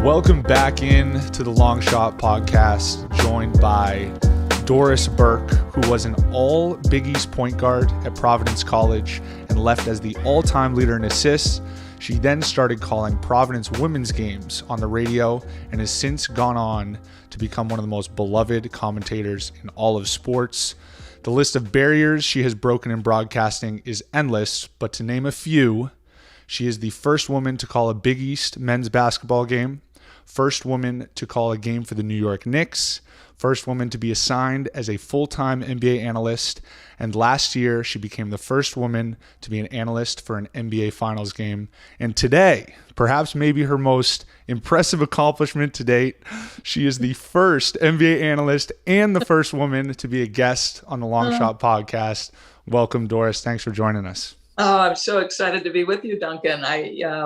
Welcome back in to the Long Shot Podcast, joined by Doris Burke, who was an all Big East point guard at Providence College and left as the all-time leader in assists. She then started calling Providence women's games on the radio and has since gone on to become one of the most beloved commentators in all of sports. The list of barriers she has broken in broadcasting is endless, but to name a few, she is the first woman to call a Big East men's basketball game, first woman to call a game for the New York Knicks, first woman to be assigned as a full-time NBA analyst, and last year she became the first woman to be an analyst for an NBA Finals game. And today, perhaps maybe her most impressive accomplishment to date, she is the first NBA analyst and the first woman to be a guest on the Long Shot Podcast. Welcome, Doris. Thanks for joining us. Oh, I'm so excited to be with you, Duncan.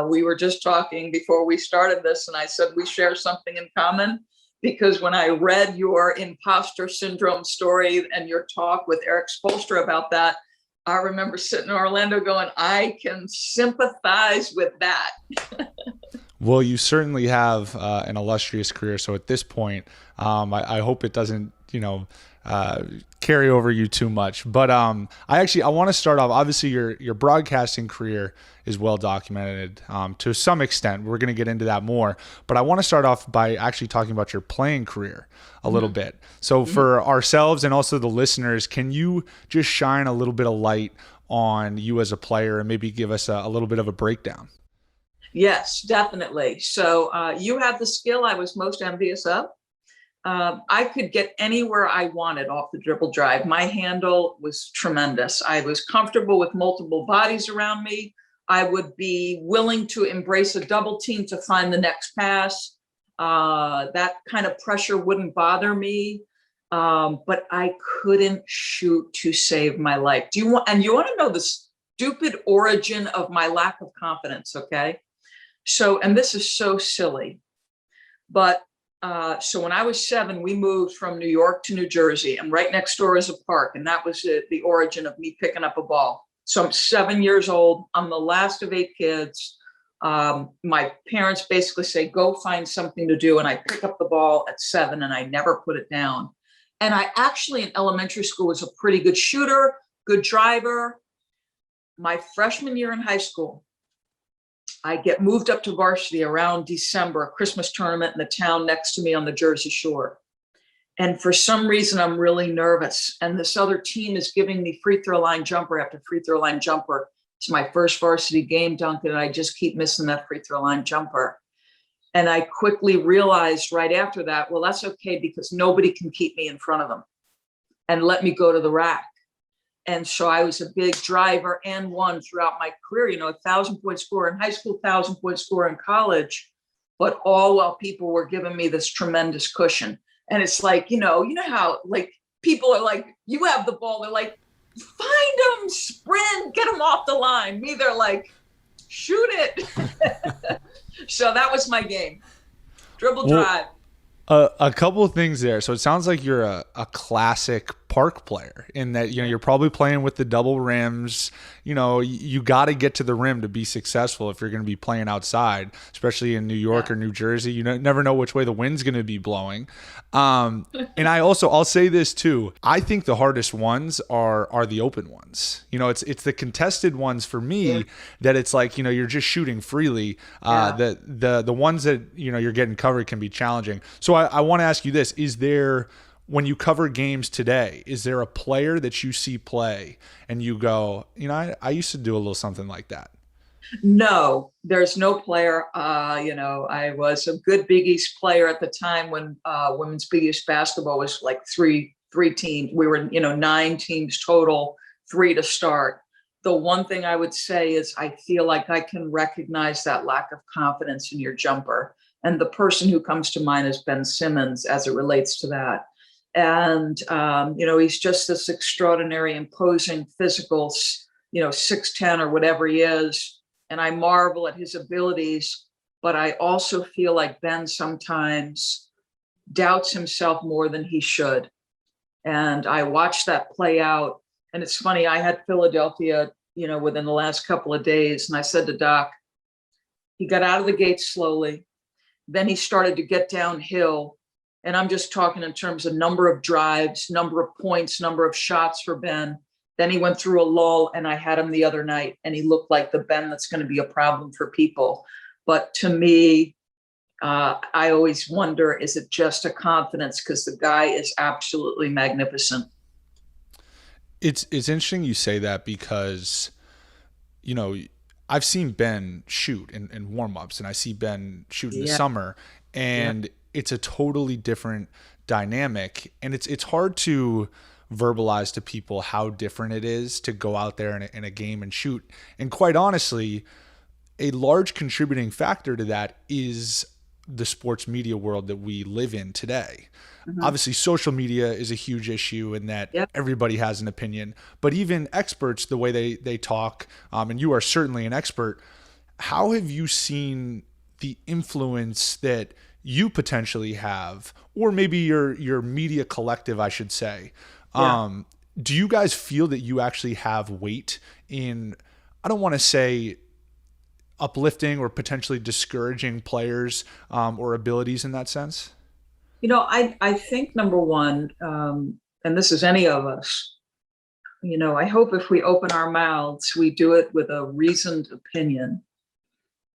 We were just talking before we started this, and I said we share something in common because when I read your imposter syndrome story and your talk with Eric Spoelstra about that, I remember sitting in Orlando going, I can sympathize with that. Well, you certainly have an illustrious career. So at this point, I hope it doesn't, carry over you too much. But I want to start off. Obviously, your broadcasting career is well documented to some extent. We're going to get into that more. But I want to start off by actually talking about your playing career a little bit. So for ourselves and also the listeners, can you just shine a little bit of light on you as a player and maybe give us a little bit of a breakdown? Yes, definitely. So you have the skill I was most envious of. I could get anywhere I wanted off the dribble drive. My handle was tremendous. I was comfortable with multiple bodies around me. I would be willing to embrace a double team to find the next pass. That kind of pressure wouldn't bother me, but I couldn't shoot to save my life. You want to know the stupid origin of my lack of confidence, okay? So, and this is so silly, but so when I was 7, we moved from New York to New Jersey, and right next door is a park. And that was the origin of me picking up a ball. So I'm 7 years old. I'm the last of 8 kids. My parents basically say, go find something to do. And I pick up the ball at 7 and I never put it down. And I actually in elementary school was a pretty good shooter, good driver. My freshman year in high school, I get moved up to varsity around December, a Christmas tournament in the town next to me on the Jersey Shore. And for some reason, I'm really nervous. And this other team is giving me free throw line jumper after free throw line jumper. It's my first varsity game, Duncan, and I just keep missing that free throw line jumper. And I quickly realized right after that, well, that's okay because nobody can keep me in front of them and let me go to the rack. And so I was a big driver and one throughout my career, 1,000-point scorer in high school, 1,000-point scorer in college, but all while people were giving me this tremendous cushion. And it's like, you know how like people are like, you have the ball. They're like, find them, sprint, get them off the line. Me, they're like, shoot it. So that was my game. Dribble drive. A couple of things there. So it sounds like you're a classic park player in that, you're probably playing with the double rims. You got to get to the rim to be successful if you're going to be playing outside, especially in New York or New Jersey. You never know which way the wind's going to be blowing. And I'll say this too. I think the hardest ones are the open ones. It's the contested ones for me that it's like, you're just shooting freely. The ones that, you're getting covered can be challenging. So I want to ask you this. Is there, when you cover games today, is there a player that you see play and you go, I used to do a little something like that? No, there's no player. I was a good Big East player at the time when women's Big East basketball was like three teams. We were, 9 teams total, 3 to start. The one thing I would say is I feel like I can recognize that lack of confidence in your jumper. And the person who comes to mind is Ben Simmons as it relates to that. And, he's just this extraordinary, imposing physical, 6'10" or whatever he is. And I marvel at his abilities, but I also feel like Ben sometimes doubts himself more than he should. And I watched that play out. And it's funny, I had Philadelphia, within the last couple of days. And I said to Doc, he got out of the gate slowly. then he started to get downhill. And I'm just talking in terms of number of drives, number of points, number of shots for Ben. Then he went through a lull, and I had him the other night, and he looked like the Ben that's going to be a problem for people. But to me, I always wonder, is it just a confidence? Because the guy is absolutely magnificent. It's interesting you say that because, you know, I've seen Ben shoot in warm-ups, and I see Ben shoot in the summer, and it's a totally different dynamic. And it's hard to verbalize to people how different it is to go out there in a game and shoot. And quite honestly, a large contributing factor to that is the sports media world that we live in today. Mm-hmm. Obviously, social media is a huge issue in that everybody has an opinion, but even experts, the way they talk, and you are certainly an expert, how have you seen the influence that you potentially have, or maybe your media collective, I should say? Do you guys feel that you actually have weight in, I don't want to say uplifting or potentially discouraging players or abilities in that sense? You know, I think number one, and this is any of us, you know, I hope if we open our mouths, we do it with a reasoned opinion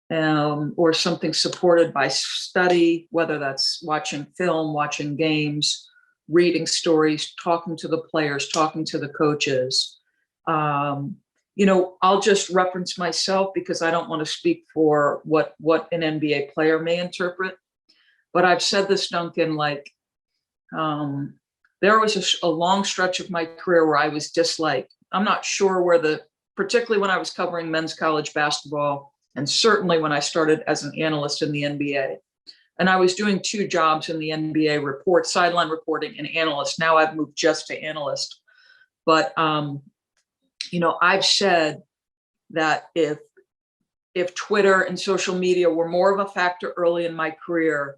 or something supported by study, whether that's watching film, watching games, reading stories, talking to the players, talking to the coaches. You know, I'll just reference myself because I don't want to speak for what an NBA player may interpret. But I've said this, Duncan, like there was a long stretch of my career where I was disliked. I'm not sure particularly when I was covering men's college basketball, and certainly when I started as an analyst in the NBA. And I was doing two jobs in the NBA sideline reporting and analyst. Now I've moved just to analyst. But, you know, I've said that if Twitter and social media were more of a factor early in my career,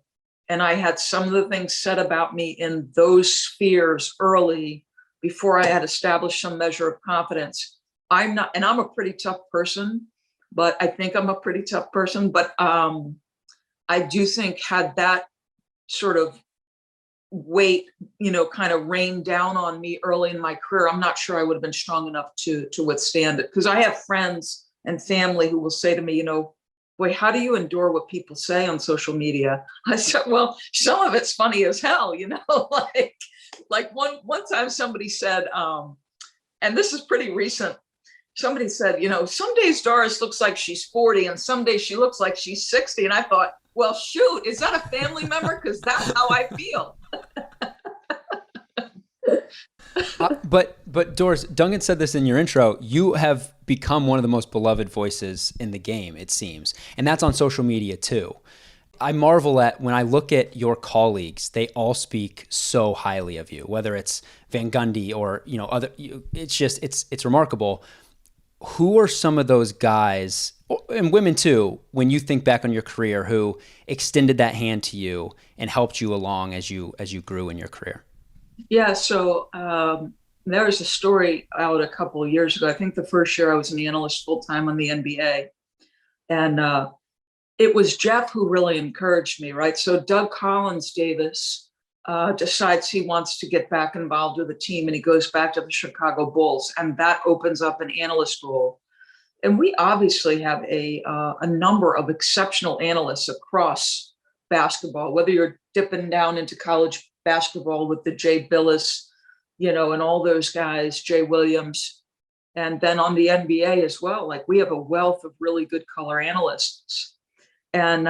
and I had some of the things said about me in those spheres early before I had established some measure of confidence, I'm a pretty tough person, but I think I'm a pretty tough person. But I do think had that sort of weight, you know, kind of rained down on me early in my career, I'm not sure I would have been strong enough to withstand it. Because I have friends and family who will say to me, you know, boy, how do you endure what people say on social media? I said, well, some of it's funny as hell, you know, like one time somebody said, and this is pretty recent, somebody said, you know, some days Doris looks like she's 40 and some days she looks like she's 60. And I thought, well, shoot, is that a family member? Because that's how I feel. But Doris, Duncan said this in your intro, you have become one of the most beloved voices in the game, it seems. And that's on social media too. I marvel at when I look at your colleagues, they all speak so highly of you, whether it's Van Gundy or, you know, it's just, it's remarkable. Who are some of those guys, and women too, when you think back on your career, who extended that hand to you and helped you along as you grew in your career? Yeah, so there was a story out a couple of years ago. I think the first year I was an analyst full-time on the NBA. And it was Jeff who really encouraged me, right? So Doug Collins-Davis decides he wants to get back involved with the team, and he goes back to the Chicago Bulls, and that opens up an analyst role. And we obviously have a number of exceptional analysts across basketball, whether you're dipping down into college basketball with the Jay Billis, you know, and all those guys, Jay Williams, and then on the NBA as well. Like, we have a wealth of really good color analysts. And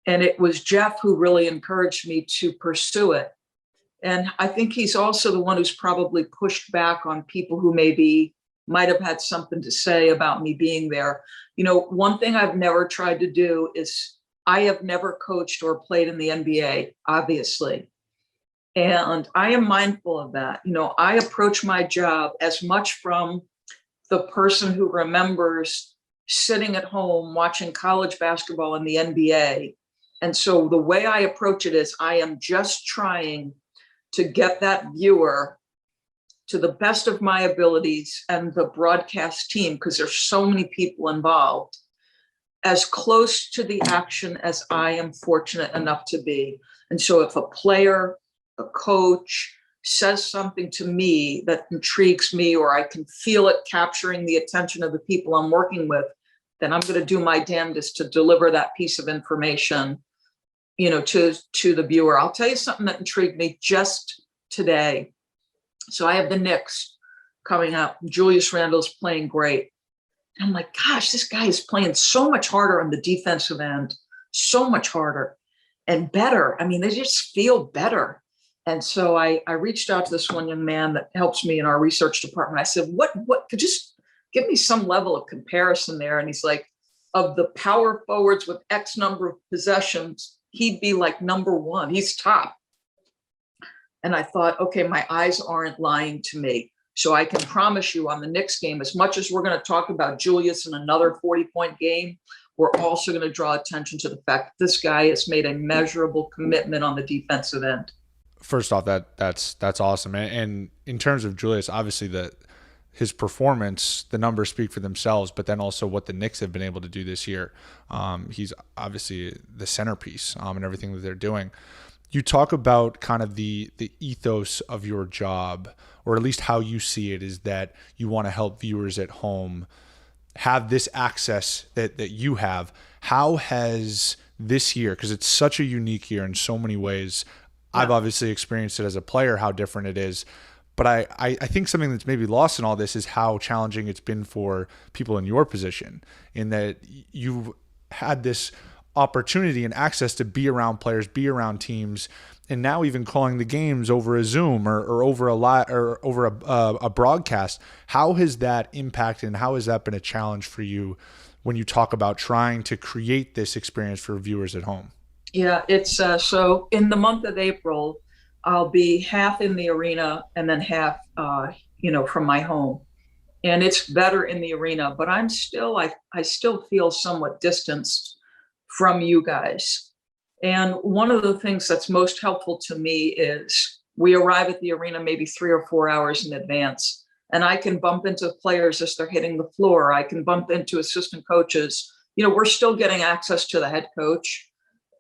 it was Jeff who really encouraged me to pursue it. And I think he's also the one who's probably pushed back on people who might have had something to say about me being there. You know, one thing I've never tried to do is, I have never coached or played in the NBA, obviously. And I am mindful of that. You know, I approach my job as much from the person who remembers sitting at home watching college basketball in the NBA. And so the way I approach it is, I am just trying to get that viewer, to the best of my abilities, and the broadcast team, because there's so many people involved, as close to the action as I am fortunate enough to be. And so if a player, a coach says something to me that intrigues me, or I can feel it capturing the attention of the people I'm working with, then I'm going to do my damnedest to deliver that piece of information, to the viewer. I'll tell you something that intrigued me just today. So I have the Knicks coming up. Julius Randle's playing great. And I'm like, gosh, this guy is playing so much harder on the defensive end, so much harder and better. I mean, they just feel better. And so I reached out to this one young man that helps me in our research department. I said, what could just give me some level of comparison there? And he's like, of the power forwards with X number of possessions, he'd be like number one. He's top. And I thought, okay, my eyes aren't lying to me. So I can promise you on the Knicks game, as much as we're going to talk about Julius in another 40-point game, we're also going to draw attention to the fact that this guy has made a measurable commitment on the defensive end. First off, that's awesome. And in terms of Julius, obviously his performance, the numbers speak for themselves, but then also what the Knicks have been able to do this year. He's obviously the centerpiece and everything that they're doing. You talk about kind of the ethos of your job, or at least how you see it, is that you want to help viewers at home have this access that you have. How has this year, because it's such a unique year in so many ways, I've obviously experienced it as a player, how different it is. But I think something that's maybe lost in all this is how challenging it's been for people in your position, in that you've had this opportunity and access to be around players, be around teams, and now even calling the games over a Zoom or over a broadcast. How has that impacted, and how has that been a challenge for you when you talk about trying to create this experience for viewers at home? Yeah, it's so in the month of April, I'll be half in the arena and then half, from my home. And it's better in the arena, but I still feel somewhat distanced from you guys. And one of the things that's most helpful to me is we arrive at the arena maybe 3 or 4 hours in advance, and I can bump into players as they're hitting the floor. I can bump into assistant coaches. We're still getting access to the head coach.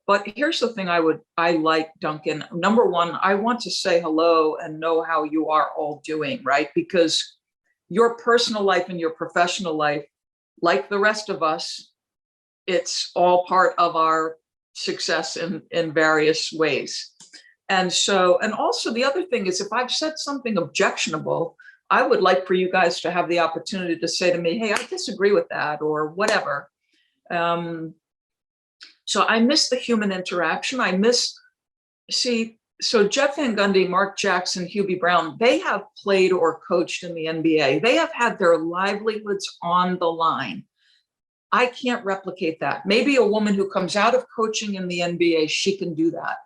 But here's the thing I like, Duncan. Number one, I want to say hello and know how you are all doing, right? Because your personal life and your professional life, like the rest of us, it's all part of our success in various ways. And also the other thing is, if I've said something objectionable, I would like for you guys to have the opportunity to say to me, hey, I disagree with that, or whatever. So I miss the human interaction. So Jeff Van Gundy, Mark Jackson, Hubie Brown, they have played or coached in the NBA. They have had their livelihoods on the line. I can't replicate that. Maybe a woman who comes out of coaching in the NBA, she can do that.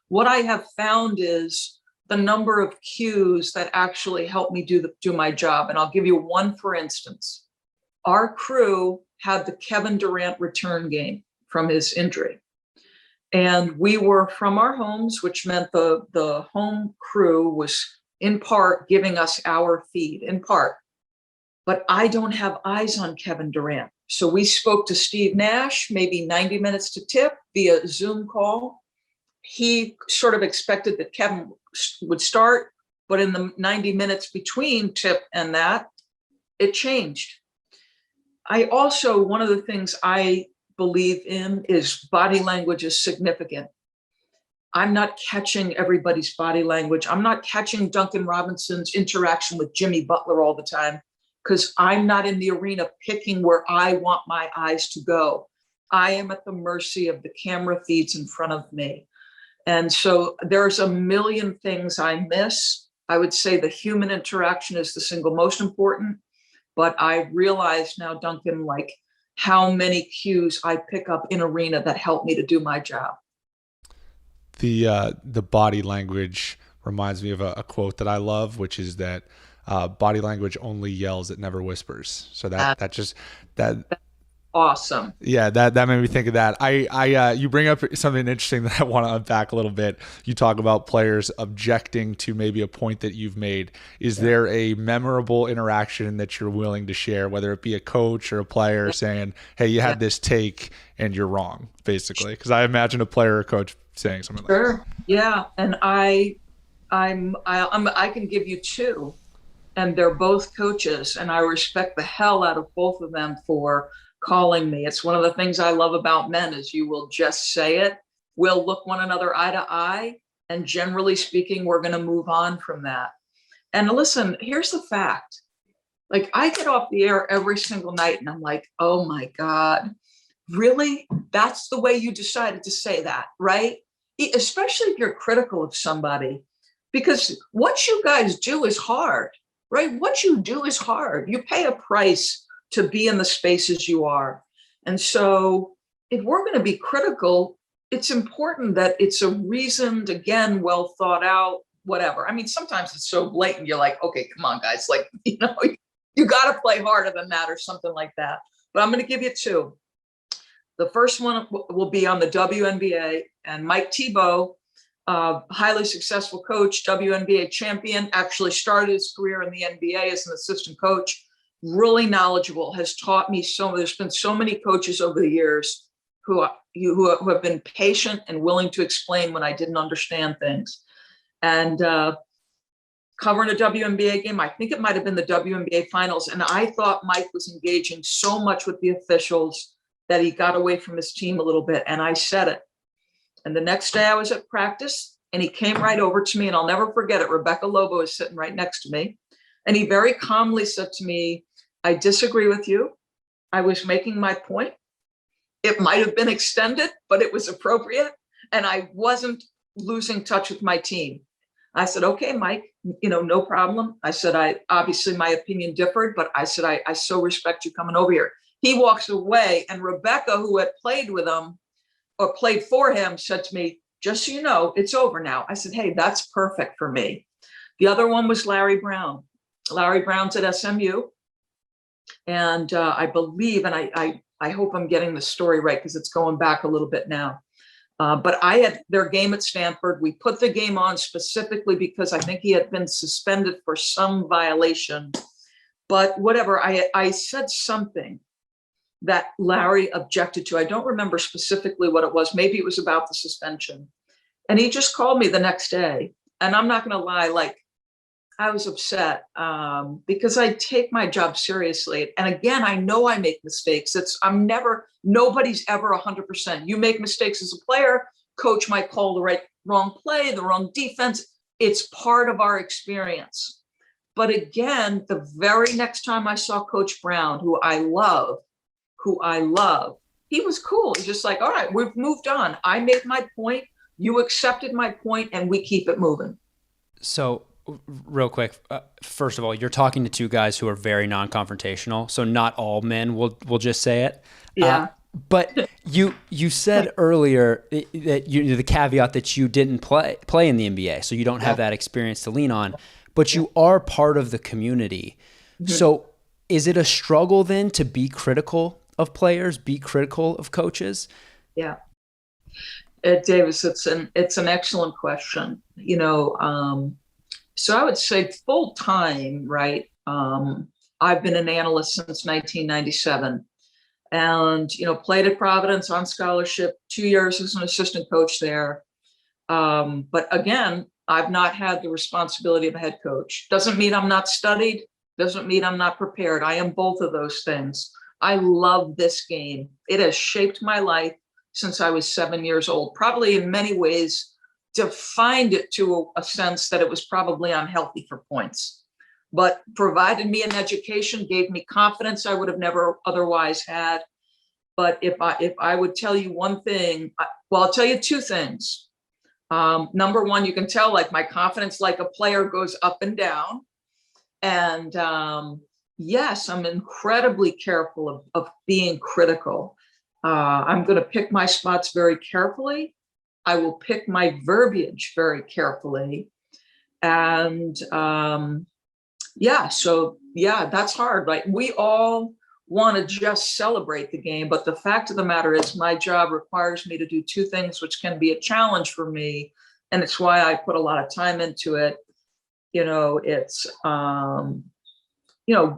What I have found is the number of cues that actually help me do my job. And I'll give you one, for instance. Our crew had the Kevin Durant return game from his injury. And we were from our homes, which meant the home crew was in part giving us our feed, in part. But I don't have eyes on Kevin Durant. So we spoke to Steve Nash, maybe 90 minutes to tip via Zoom call. He sort of expected that Kevin would start, but in the 90 minutes between tip and that, it changed. One of the things I believe in is body language is significant. I'm not catching everybody's body language. I'm not catching Duncan Robinson's interaction with Jimmy Butler all the time, because I'm not in the arena picking where I want my eyes to go. I am at the mercy of the camera feeds in front of me. And so there's a million things I miss. I would say the human interaction is the single most important, but I realize now, Duncan, like how many cues I pick up in arena that help me to do my job. The body language reminds me of a quote that I love, which is that body language only yells, it never whispers. So that awesome. Yeah, that made me think of that. You bring up something interesting that I want to unpack a little bit. You talk about players objecting to maybe a point that you've made. Is there a memorable interaction that you're willing to share, whether it be a coach or a player saying, "Hey, you had this take and you're wrong," basically? Because I imagine a player or coach saying something like that. Yeah, and I can give you two, and they're both coaches, and I respect the hell out of both of them for calling me. It's one of the things I love about men is you will just say it. We'll look one another eye to eye, and generally speaking, we're going to move on from that. And listen, here's the fact. Like, I get off the air every single night and I'm like, oh my God, really? That's the way you decided to say that, right? Especially if you're critical of somebody, because what you guys do is hard, right? What you do is hard. You pay a price to be in the spaces you are. And so if we're going to be critical, it's important that it's a reasoned, again, well thought out, whatever. I mean, sometimes it's so blatant. You're like, okay, come on, guys. Like, you got to play harder than that or something like that. But I'm going to give you two. The first one will be on the WNBA, and Mike Thibault, highly successful coach, WNBA champion, actually started his career in the NBA as an assistant coach, really knowledgeable, has taught me there's been so many coaches over the years who have been patient and willing to explain when I didn't understand things. And covering a WNBA game, I think it might have been the WNBA Finals, and I thought Mike was engaging so much with the officials that he got away from his team a little bit, and I said it. And the next day I was at practice, and he came right over to me, and I'll never forget it. Rebecca Lobo is sitting right next to me, and he very calmly said to me, I disagree with you. I was making my point. It might have been extended, but it was appropriate, and I wasn't losing touch with my team. I said, okay, Mike, no problem. I said, obviously my opinion differed, but I said, I so respect you coming over here. He walks away, and Rebecca, who had played with him or played for him, said to me, just so you know, it's over now. I said, hey, that's perfect for me. The other one was Larry Brown. Larry Brown's at SMU. And I believe, and I hope I'm getting the story right because it's going back a little bit now. But I had their game at Stanford. We put the game on specifically because I think he had been suspended for some violation. But whatever, I said something that Larry objected to. I don't remember specifically what it was. Maybe it was about the suspension. And he just called me the next day. And I'm not going to lie, like, I was upset because I take my job seriously. And again, I know I make mistakes. Nobody's ever 100%. You make mistakes as a player, coach might call the wrong play, the wrong defense. It's part of our experience. But again, the very next time I saw Coach Brown, who I love, he was cool. He's just like, all right, we've moved on. I made my point. You accepted my point, and we keep it moving. So real quick, first of all, you're talking to two guys who are very non-confrontational. So not all men will just say it. Yeah. But you said earlier that the caveat that you didn't play in the NBA, so you don't have that experience to lean on, but you are part of the community. Mm-hmm. So is it a struggle then to be critical of players, be critical of coaches? Yeah. Davis, it's an excellent question. So I would say full time, right? I've been an analyst since 1997 and, played at Providence on scholarship, 2 years as an assistant coach there. But again, I've not had the responsibility of a head coach. Doesn't mean I'm not studied. Doesn't mean I'm not prepared. I am both of those things. I love this game. It has shaped my life since I was 7 years old, probably in many ways defined it to a sense that it was probably unhealthy for points, but provided me an education, gave me confidence I would have never otherwise had. But if I would tell you one thing, I'll tell you two things. Number one, you can tell like my confidence like a player goes up and down. And yes, I'm incredibly careful of being critical. I'm going to pick my spots very carefully. I will pick my verbiage very carefully. And that's hard, right? We all want to just celebrate the game. But the fact of the matter is my job requires me to do two things, which can be a challenge for me. And it's why I put a lot of time into it. It's,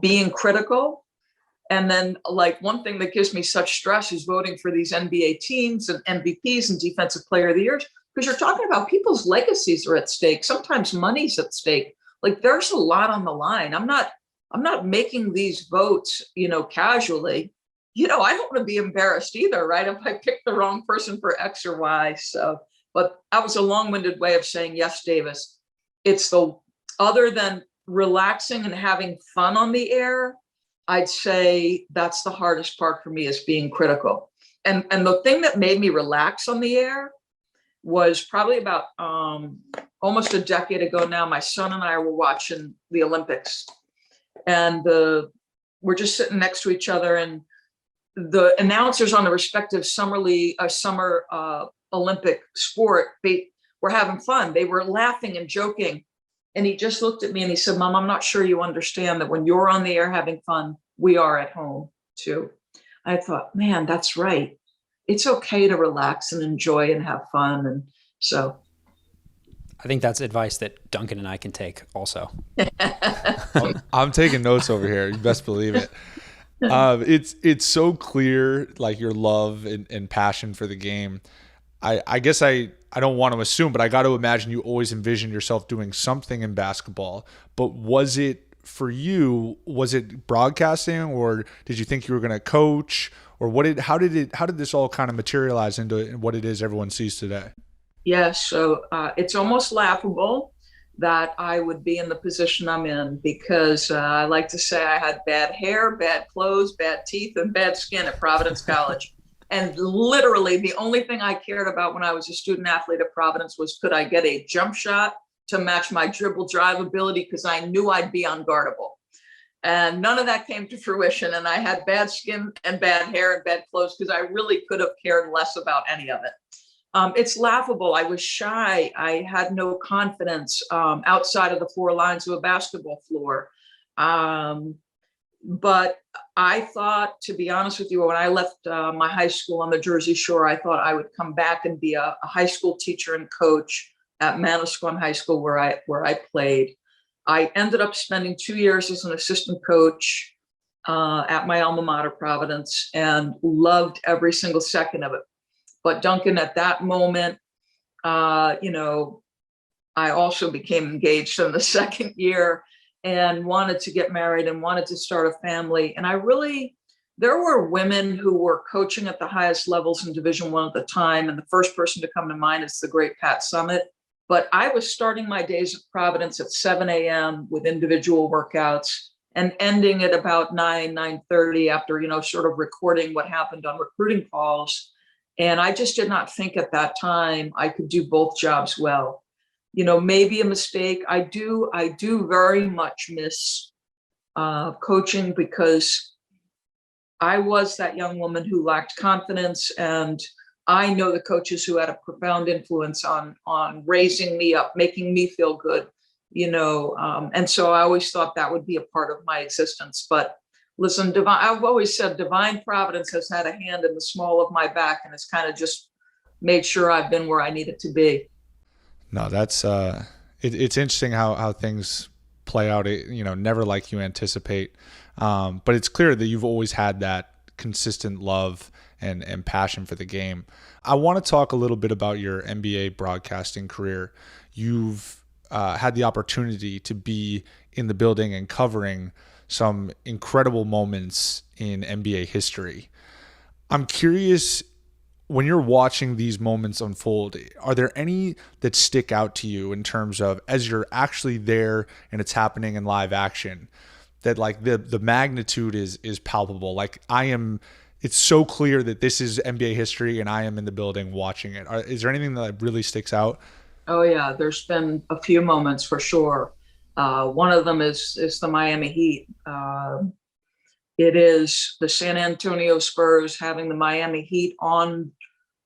being critical. And then like one thing that gives me such stress is voting for these NBA teams and MVPs and Defensive Player of the Year, because you're talking about people's legacies are at stake. Sometimes money's at stake. Like there's a lot on the line. I'm not making these votes, casually. I don't want to be embarrassed either, right? If I pick the wrong person for X or Y. So, but that was a long-winded way of saying, yes, Davis, it's other than relaxing and having fun on the air, I'd say that's the hardest part for me, is being critical. And the thing that made me relax on the air was probably about almost a decade ago now. My son and I were watching the Olympics, and we're just sitting next to each other, and the announcers on the respective summer Olympic sport, they were having fun. They were laughing and joking. And he just looked at me and he said, Mom, I'm not sure you understand that when you're on the air having fun, we are at home too. I thought, man, that's right. It's okay to relax and enjoy and have fun. And so I think that's advice that Duncan and I can take also. I'm taking notes over here. You best believe it. It's so clear, like your love and passion for the game. I guess I don't want to assume, but I got to imagine you always envisioned yourself doing something in basketball. But was it for you? Was it broadcasting, or did you think you were going to coach, or how did this all kind of materialize into what it is everyone sees today? Yes, so it's almost laughable that I would be in the position I'm in, because I like to say I had bad hair, bad clothes, bad teeth, and bad skin at Providence College. And literally the only thing I cared about when I was a student athlete at Providence was, could I get a jump shot to match my dribble drive ability, because I knew I'd be unguardable. And none of that came to fruition. And I had bad skin and bad hair and bad clothes because I really could have cared less about any of it. It's laughable. I was shy. I had no confidence outside of the four lines of a basketball floor. But I thought, to be honest with you, when I left my high school on the Jersey Shore, I thought I would come back and be a high school teacher and coach at Manasquan High School, where I played. I ended up spending 2 years as an assistant coach at my alma mater, Providence, and loved every single second of it. But Duncan, at that moment, I also became engaged in the second year and wanted to get married and wanted to start a family. And there were women who were coaching at the highest levels in Division I at the time. And the first person to come to mind is the great Pat Summitt. But I was starting my days at Providence at 7 a.m. with individual workouts and ending at about 9:30 after, sort of recording what happened on recruiting calls. And I just did not think at that time I could do both jobs well. Maybe a mistake. I do very much miss coaching, because I was that young woman who lacked confidence, and I know the coaches who had a profound influence on raising me up, making me feel good, and so I always thought that would be a part of my existence. But listen, I've always said divine providence has had a hand in the small of my back, and has kind of just made sure I've been where I needed to be. No, that's it's interesting how things play out. Never like you anticipate, but it's clear that you've always had that consistent love and passion for the game. I want to talk a little bit about your NBA broadcasting career. You've had the opportunity to be in the building and covering some incredible moments in NBA history. I'm curious, when you're watching these moments unfold, are there any that stick out to you in terms of, as you're actually there and it's happening in live action, that like the magnitude is palpable? Like it's so clear that this is NBA history and I am in the building watching it. Is there anything that really sticks out? Oh yeah, there's been a few moments for sure. One of them is the Miami Heat. It is the San Antonio Spurs having the Miami Heat on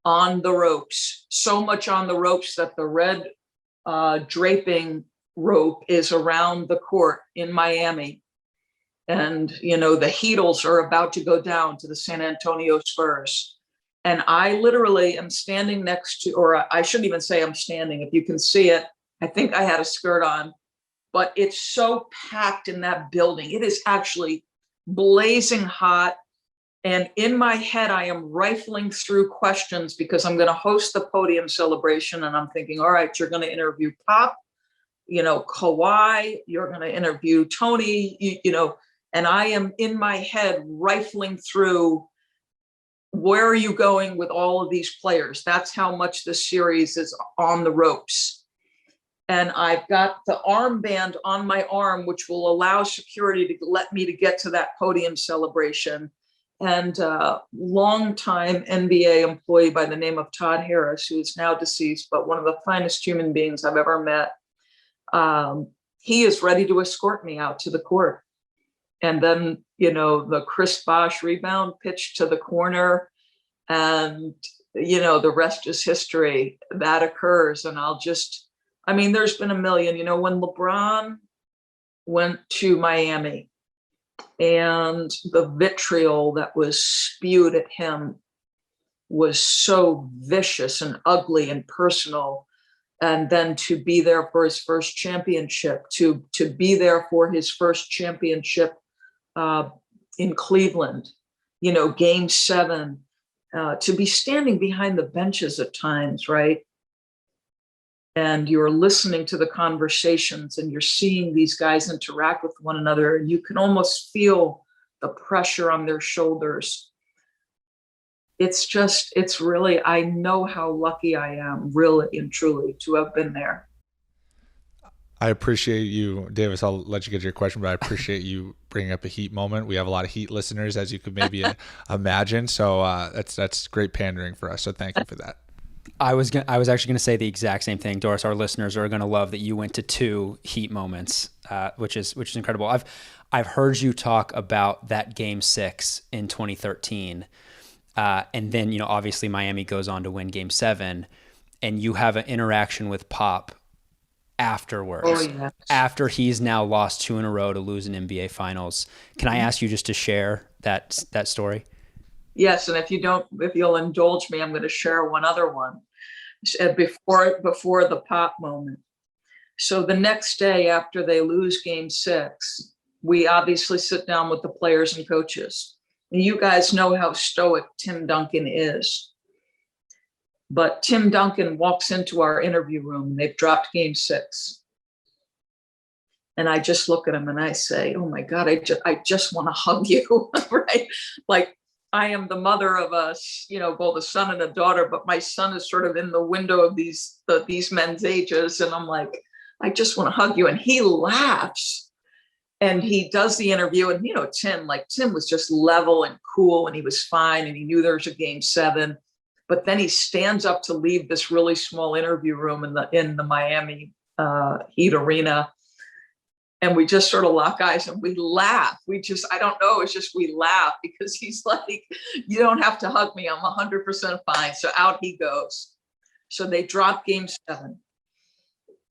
the ropes, so much on the ropes that the red draping rope is around the court in Miami. And, the Heatles are about to go down to the San Antonio Spurs. And I literally am standing next to, or I shouldn't even say I'm standing. If you can see it, I think I had a skirt on, but it's so packed in that building. It is actually blazing hot. And in my head, I am rifling through questions because I'm going to host the podium celebration. And I'm thinking, all right, you're going to interview Pop, Kawhi, you're going to interview Tony, and I am in my head rifling through, where are you going with all of these players? That's how much the series is on the ropes. And I've got the armband on my arm, which will allow security to let me to get to that podium celebration. And longtime NBA employee by the name of Todd Harris, who is now deceased, but one of the finest human beings I've ever met, he is ready to escort me out to the court. And then, the Chris Bosh rebound pitch to the corner, and, the rest is history. That occurs. And there's been a million, when LeBron went to Miami and the vitriol that was spewed at him was so vicious and ugly and personal. And then to be there for his first championship, to be there for his first championship in Cleveland, Game 7, to be standing behind the benches at times, right? And you're listening to the conversations and you're seeing these guys interact with one another, and you can almost feel the pressure on their shoulders. It's really, I know how lucky I am, really and truly, to have been there. I appreciate you, Davis. I'll let you get to your question, but I appreciate you bringing up a Heat moment. We have a lot of Heat listeners, as you could maybe imagine. So that's great pandering for us. So thank you for that. I was actually going to say the exact same thing, Doris. Our listeners are going to love that you went to 2 Heat moments, which is incredible. I've heard you talk about that Game 6 in 2013, and then obviously Miami goes on to win Game 7, and you have an interaction with Pop afterwards. Oh, yes. After he's now lost 2 in a row to lose an NBA Finals. Can I ask you just to share that story? Yes, and if you'll indulge me, I'm going to share one other one before the Pop moment. So the next day after they lose Game 6, we obviously sit down with the players and coaches. And you guys know how stoic Tim Duncan is. But Tim Duncan walks into our interview room. They've dropped Game 6. And I just look at him and I say, oh my God, I just want to hug you, right? Like, I am the mother of us, both a son and a daughter, but my son is sort of in the window of these men's ages. And I'm like, I just want to hug you. And he laughs and he does the interview. And, Tim was just level and cool and he was fine. And he knew there was a Game 7. But then he stands up to leave this really small interview room in the Miami Heat arena. And we just sort of lock eyes and we laugh. I don't know, it's just we laugh because he's like, you don't have to hug me. I'm 100% fine. So out he goes. So they drop Game 7.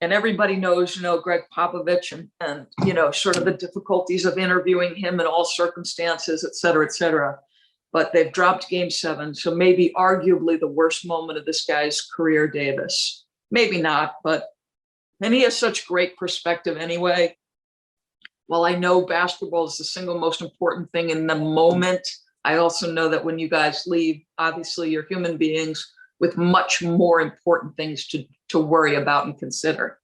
And everybody knows, Greg Popovich and sort of the difficulties of interviewing him in all circumstances, et cetera, et cetera. But they've dropped Game 7. So maybe arguably the worst moment of this guy's career, Davis. Maybe not, and he has such great perspective anyway. While I know basketball is the single most important thing in the moment, I also know that when you guys leave, obviously you're human beings with much more important things to worry about and consider.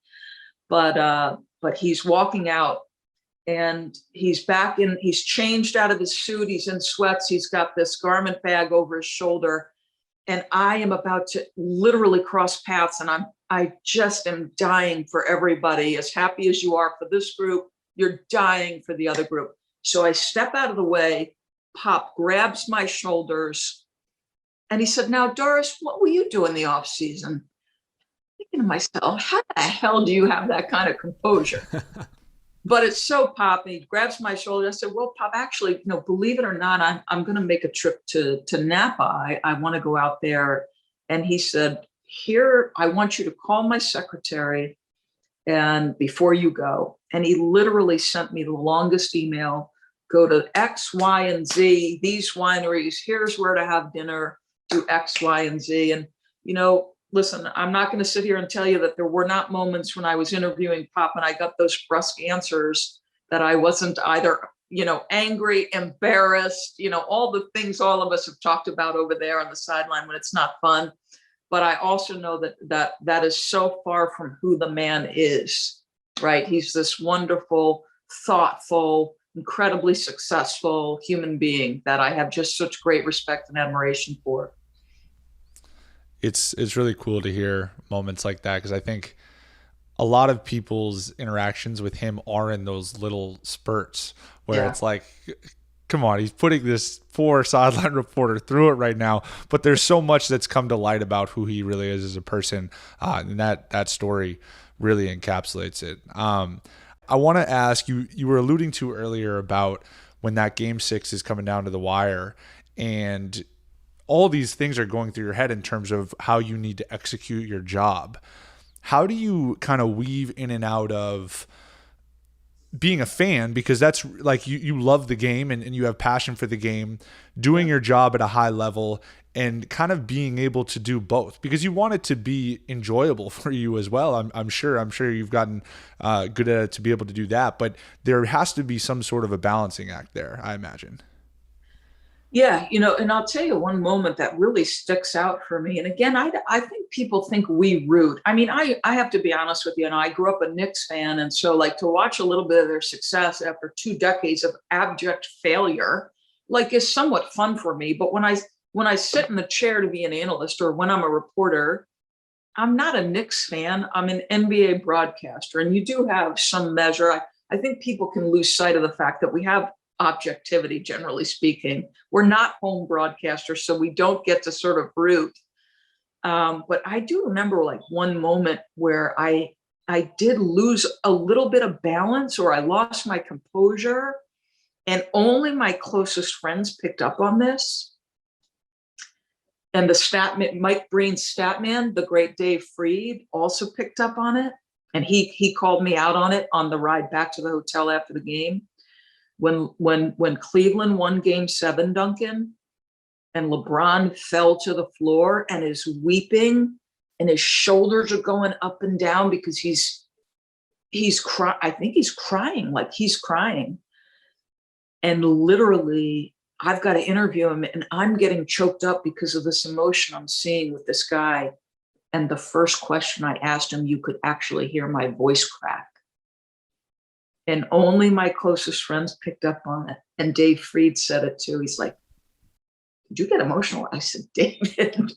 But he's walking out and he's he's changed out of his suit. He's in sweats. He's got this garment bag over his shoulder. And I am about to literally cross paths. And I just am dying for everybody. As happy as you are for this group, you're dying for the other group. So I step out of the way. Pop grabs my shoulders. And he said, now, Doris, what will you do in the off season? Thinking to myself, how the hell do you have that kind of composure? But it's so Pop. And he grabs my shoulder. I said, well, Pop, actually, believe it or not, I'm going to make a trip to Napa. I want to go out there. And he said, here, I want you to call my secretary and before you go. And he literally sent me the longest email go to X, Y, and Z, these wineries, here's where to have dinner, do X, Y, and Z. And, listen, I'm not going to sit here and tell you that there were not moments when I was interviewing Pop and I got those brusque answers that I wasn't either, angry, embarrassed, all the things all of us have talked about over there on the sideline when it's not fun. But I also know that is so far from who the man is, right? He's this wonderful, thoughtful, incredibly successful human being that I have just such great respect and admiration for. It's really cool to hear moments like that, because I think a lot of people's interactions with him are in those little spurts where it's like, come on, he's putting this poor sideline reporter through it right now, but there's so much that's come to light about who he really is as a person, and that story really encapsulates it. I want to ask you, you were alluding to earlier about when that game 6 is coming down to the wire, and all these things are going through your head in terms of how you need to execute your job. How do you kind of weave in and out of being a fan, because that's like you love the game and you have passion for the game, doing your job at a high level, and kind of being able to do both, because you want it to be enjoyable for you as well. I'm sure you've gotten good at it to be able to do that, but there has to be some sort of a balancing act there, I imagine. Yeah, and I'll tell you one moment that really sticks out for me. And again, I think people think we root. I mean, I have to be honest with you. I grew up a Knicks fan. And so to watch a little bit of their success after 2 decades of abject failure, is somewhat fun for me. But when I sit in the chair to be an analyst, or when I'm a reporter, I'm not a Knicks fan. I'm an NBA broadcaster. And you do have some measure. I think people can lose sight of the fact that we have objectivity, generally speaking. We're not home broadcasters, so we don't get to sort of root. But I do remember one moment where I did lose a little bit of balance, or I lost my composure, and only my closest friends picked up on this. And the Mike Breen's stat man, the great Dave Freed, also picked up on it. And he called me out on it on the ride back to the hotel after the game. When Cleveland won Game 7, Duncan, and LeBron fell to the floor and is weeping, and his shoulders are going up and down because he's I think he's crying, he's crying. And literally, I've got to interview him, and I'm getting choked up because of this emotion I'm seeing with this guy. And the first question I asked him, you could actually hear my voice crack. And only my closest friends picked up on it. And Dave Freed said it too. He's like, did you get emotional? I said, David,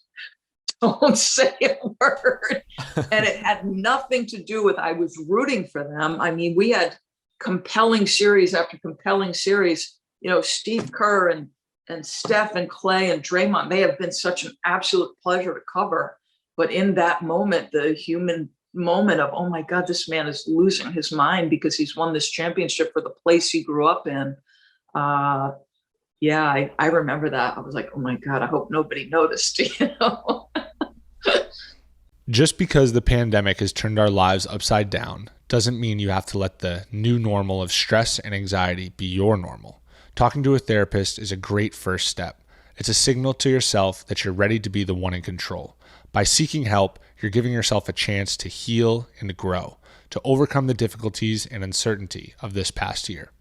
don't say a word. And it had nothing to do with, I was rooting for them. I mean, we had compelling series after compelling series. Steve Kerr and Steph and Clay and Draymond, they have been such an absolute pleasure to cover. But in that moment, the human moment of, oh my God, this man is losing his mind because he's won this championship for the place he grew up in. I remember that. I was like, oh my God, I hope nobody noticed, Just because the pandemic has turned our lives upside down doesn't mean you have to let the new normal of stress and anxiety be your normal. Talking to a therapist is a great first step. It's a signal to yourself that you're ready to be the one in control. By seeking help, you're giving yourself a chance to heal and to grow, to overcome the difficulties and uncertainty of this past year.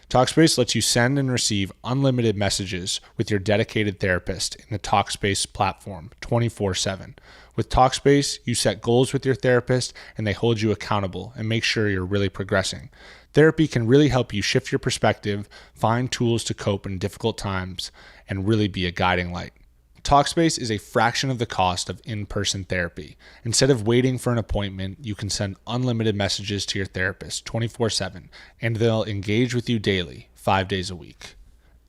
Talkspace lets you send and receive unlimited messages with your dedicated therapist in the Talkspace platform 24/7. With Talkspace, you set goals with your therapist and they hold you accountable and make sure you're really progressing. Therapy can really help you shift your perspective, find tools to cope in difficult times, and really be a guiding light. Talkspace is a fraction of the cost of in-person therapy. Instead of waiting for an appointment, you can send unlimited messages to your therapist 24/7, and they'll engage with you daily, 5 days a week.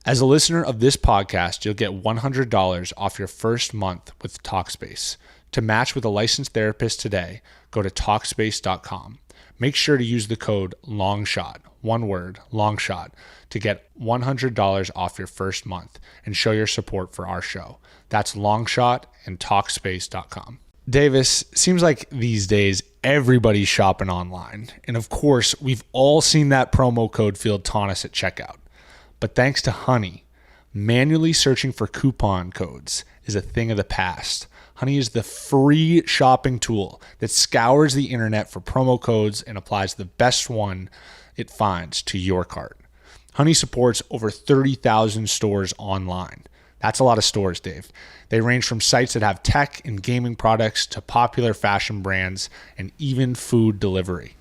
As a listener of this podcast, you'll get $100 off your first month with Talkspace. To match with a licensed therapist today, go to Talkspace.com. Make sure to use the code LONGSHOT, one word, LONGSHOT, to get $100 off your first month and show your support for our show. That's LONGSHOT and Talkspace.com. Davis, seems like these days everybody's shopping online. And of course, we've all seen that promo code field taunt us at checkout. But thanks to Honey, manually searching for coupon codes is a thing of the past. Honey is the free shopping tool that scours the internet for promo codes and applies the best one it finds to your cart. Honey supports over 30,000 stores online. That's a lot of stores, Dave. They range from sites that have tech and gaming products to popular fashion brands and even food delivery.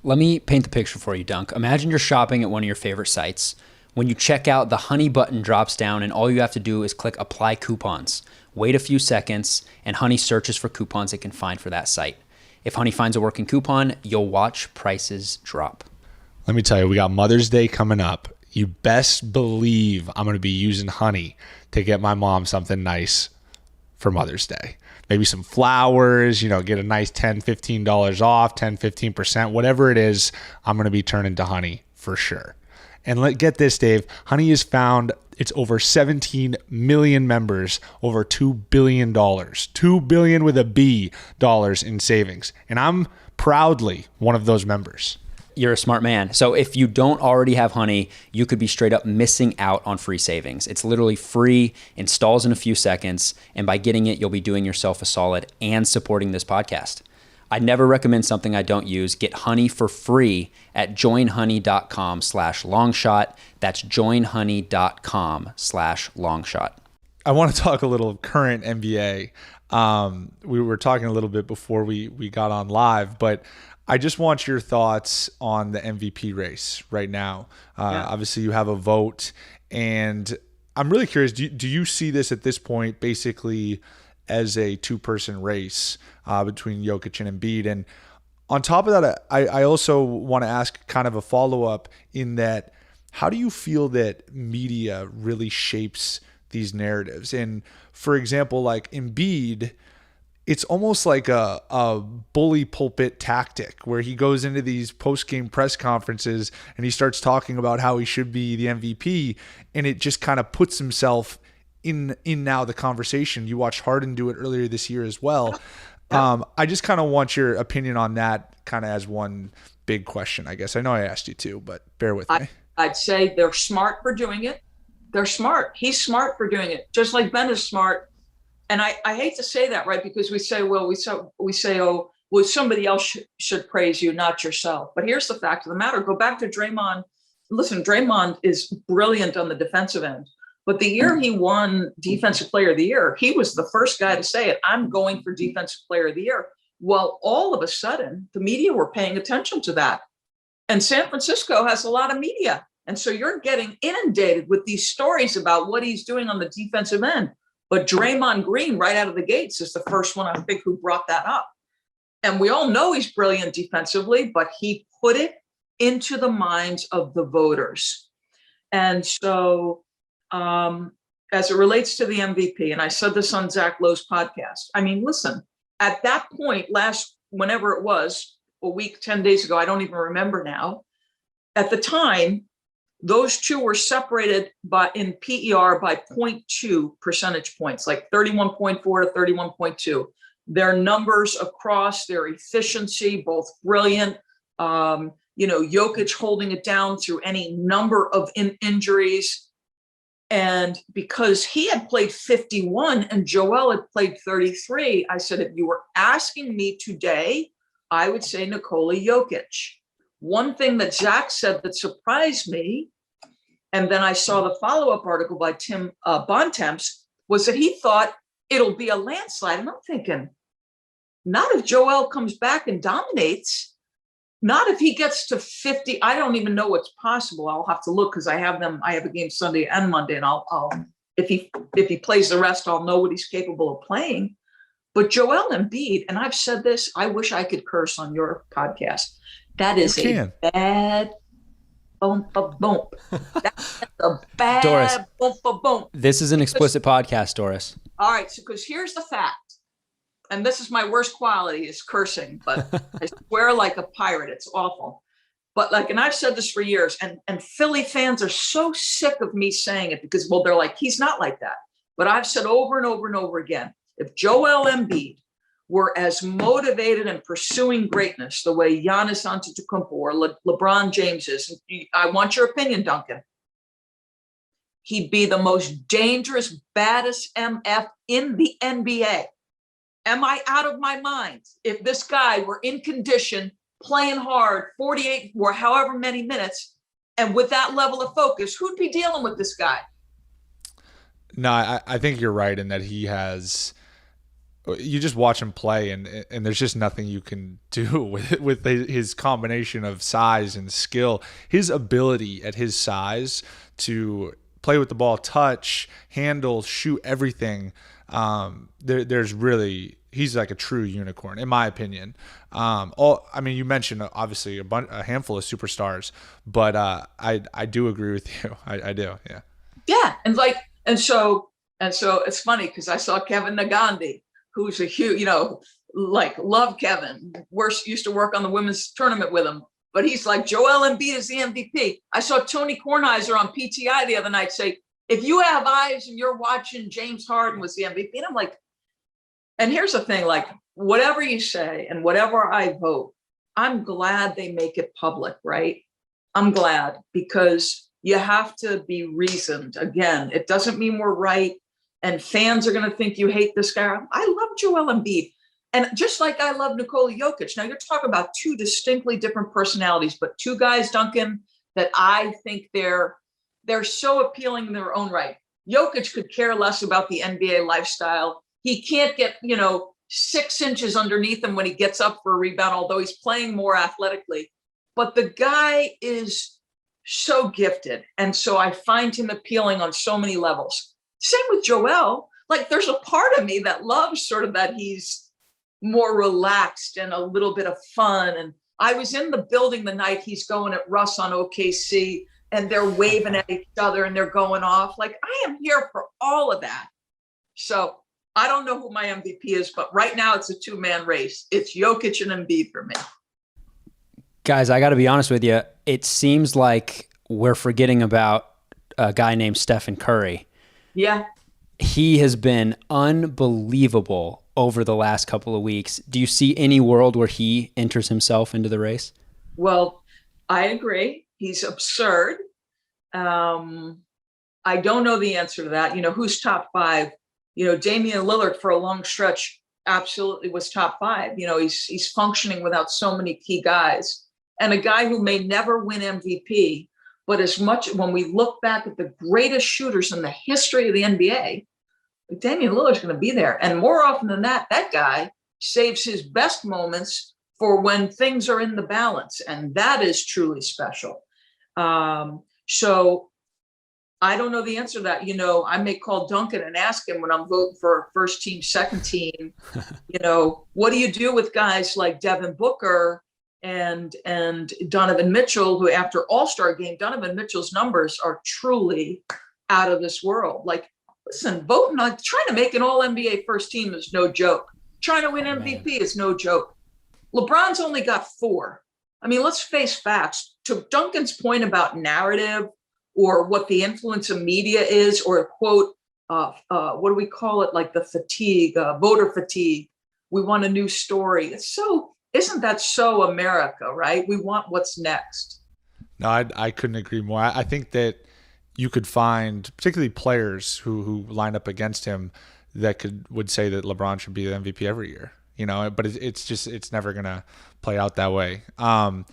Let me paint the picture for you, Dunk. Imagine you're shopping at one of your favorite sites. When you check out, the Honey button drops down and all you have to do is click Apply Coupons. Wait a few seconds and Honey searches for coupons it can find for that site. If Honey finds a working coupon, you'll watch prices drop. Let me tell you, we got Mother's Day coming up. You best believe I'm going to be using Honey to get my mom something nice for Mother's Day. Maybe some flowers, get a nice $10, $15 off, 10, 15%, whatever it is, I'm going to be turning to Honey for sure. And get this, Dave, Honey has found it's over 17 million members, over $2 billion, $2 billion with a B dollars in savings. And I'm proudly one of those members. You're a smart man. So if you don't already have Honey, you could be straight up missing out on free savings. It's literally free, installs in a few seconds, and by getting it, you'll be doing yourself a solid and supporting this podcast. I never recommend something I don't use. Get Honey for free at joinhoney.com/longshot. That's joinhoney.com/longshot. I want to talk a little current NBA. We were talking a little bit before we got on live, but I just want your thoughts on the MVP race right now. Obviously, you have a vote, and I'm really curious, do you see this at this point basically as a two-person race between Jokic and Embiid? And on top of that, I also want to ask kind of a follow-up in that, how do you feel that media really shapes these narratives? And for example, like Embiid, it's almost like a bully pulpit tactic where he goes into these post-game press conferences and he starts talking about how he should be the MVP, and it just kind of puts himself in now the conversation. You watched Harden do it earlier this year as well. I just kind of want your opinion on that kind of as one big question, I guess. I know I asked you to, but bear with me. I'd say they're smart for doing it. They're smart. He's smart for doing it, just like Ben is smart. And I hate to say that, right? Because we say, oh, well, somebody else should praise you, not yourself. But here's the fact of the matter. Go back to Draymond. Listen, Draymond is brilliant on the defensive end. But the year he won Defensive Player of the Year, he was the first guy to say it. I'm going for Defensive Player of the Year. Well, all of a sudden, the media were paying attention to that. And San Francisco has a lot of media. And so you're getting inundated with these stories about what he's doing on the defensive end. But Draymond Green, right out of the gates, is the first one, I think, who brought that up. And we all know he's brilliant defensively, but he put it into the minds of the voters. And so as it relates to the MVP, and I said this on Zach Lowe's podcast, I mean, listen, at that point, whenever it was, a week, 10 days ago, I don't even remember now, at the time, those two were separated in PER by 0.2 percentage points, like 31.4 to 31.2. Their numbers across, their efficiency, both brilliant. Jokic holding it down through any number of injuries. And because he had played 51 and Joel had played 33, I said, if you were asking me today, I would say Nikola Jokic. One thing that Zach said that surprised me, and then I saw the follow-up article by Tim Bontemps, was that he thought it'll be a landslide. And I'm thinking, not if Joel comes back and dominates, not if he gets to 50. I don't even know what's possible. I'll have to look because I have a game Sunday and Monday, and I'll if he plays the rest, I'll know what he's capable of playing. But Joel Embiid, and I've said this, I wish I could curse on your podcast. That is a bad bump. That's a bad Doris, bump. This is an explicit podcast, Doris. All right, so because here's the fact, and this is my worst quality is cursing, but I swear like a pirate. It's awful. But and I've said this for years, and Philly fans are so sick of me saying it because, well, they're like, he's not like that. But I've said over and over and over again, if Joel Embiid were as motivated and pursuing greatness the way Giannis Antetokounmpo or LeBron James is, I want your opinion, Duncan. he'd be the most dangerous, baddest MF in the NBA. Am I out of my mind? If this guy were in condition, playing hard, 48 or however many minutes, and with that level of focus, who'd be dealing with this guy? No, I think you're right in that he has. You just watch him play, and there's just nothing you can do with his combination of size and skill. His ability at his size to play with the ball, touch, handle, shoot, everything. There's really, he's like a true unicorn, in my opinion. You mentioned obviously a handful of superstars, but I do agree with you. I do, yeah. Yeah, and so it's funny because I saw Kevin Nagandi, who's a huge, love Kevin. Used to work on the women's tournament with him, but he's like, Joel Embiid is the MVP. I saw Tony Kornheiser on PTI the other night say, if you have eyes and you're watching, James Harden was the MVP. And I'm like, and here's the thing, like, whatever you say and whatever I vote, I'm glad they make it public, right? I'm glad, because you have to be reasoned. Again, it doesn't mean we're right. And fans are going to think you hate this guy. I love Joel Embiid. And just like I love Nikola Jokic. Now, you're talking about two distinctly different personalities, but two guys, Duncan, that I think they're so appealing in their own right. Jokic could care less about the NBA lifestyle. He can't get, 6 inches underneath him when he gets up for a rebound, although he's playing more athletically. But the guy is so gifted. And so I find him appealing on so many levels. Same with Joel. Like, there's a part of me that loves sort of that he's more relaxed and a little bit of fun. And I was in the building the night he's going at Russ on OKC, and they're waving at each other and they're going off. Like, I am here for all of that. So I don't know who my MVP is, but right now it's a 2-man race. It's Jokic and Embiid for me. Guys, I got to be honest with you. It seems like we're forgetting about a guy named Stephen Curry. Yeah. He has been unbelievable over the last couple of weeks. Do you see any world where he enters himself into the race? Well, I agree. He's absurd. I don't know the answer to that. Who's top 5? Damian LIllard for a long stretch absolutely was top 5. He's functioning without so many key guys. And a guy who may never win MVP, but as much when we look back at the greatest shooters in the history of the NBA, Damian Lillard's going to be there. And more often than that, that guy saves his best moments for when things are in the balance. And that is truly special. So I don't know the answer to that. I may call Duncan and ask him when I'm voting for first team, second team, what do you do with guys like Devin Booker and Donovan Mitchell, who after All-Star game, Donovan Mitchell's numbers are truly out of this world. Like, listen, voting on trying to make an all NBA first team is no joke. Trying to win MVP is no joke. LeBron's only got 4. I mean, let's face facts. To Duncan's point about narrative or what the influence of media is, or quote, what do we call it? Like the fatigue, voter fatigue. We want a new story. Isn't that so America, right? We want what's next. No, I couldn't agree more. I think that you could find particularly players who line up against him that would say that LeBron should be the MVP every year, but it's never going to play out that way. I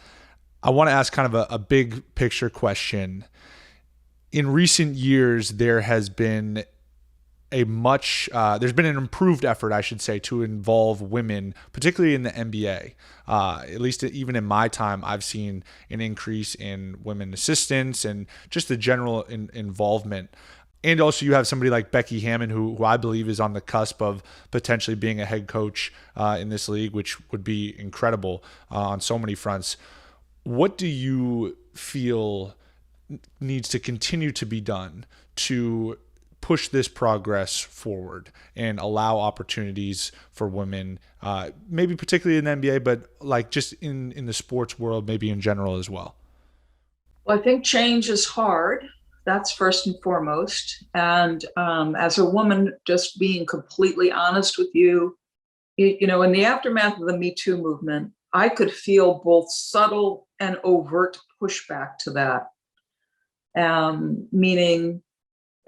want to ask kind of a big picture question. In recent years, there has been there's been an improved effort, I should say, to involve women, particularly in the NBA. At least even in my time, I've seen an increase in women assistants and just the general involvement. And also you have somebody like Becky Hammon, who I believe is on the cusp of potentially being a head coach in this league, which would be incredible on so many fronts. What do you feel needs to continue to be done to push this progress forward and allow opportunities for women, maybe particularly in the NBA, but like just in the sports world, maybe in general as well? Well, I think change is hard. That's first and foremost. And as a woman, just being completely honest with you, in the aftermath of the Me Too movement, I could feel both subtle and overt pushback to that. Meaning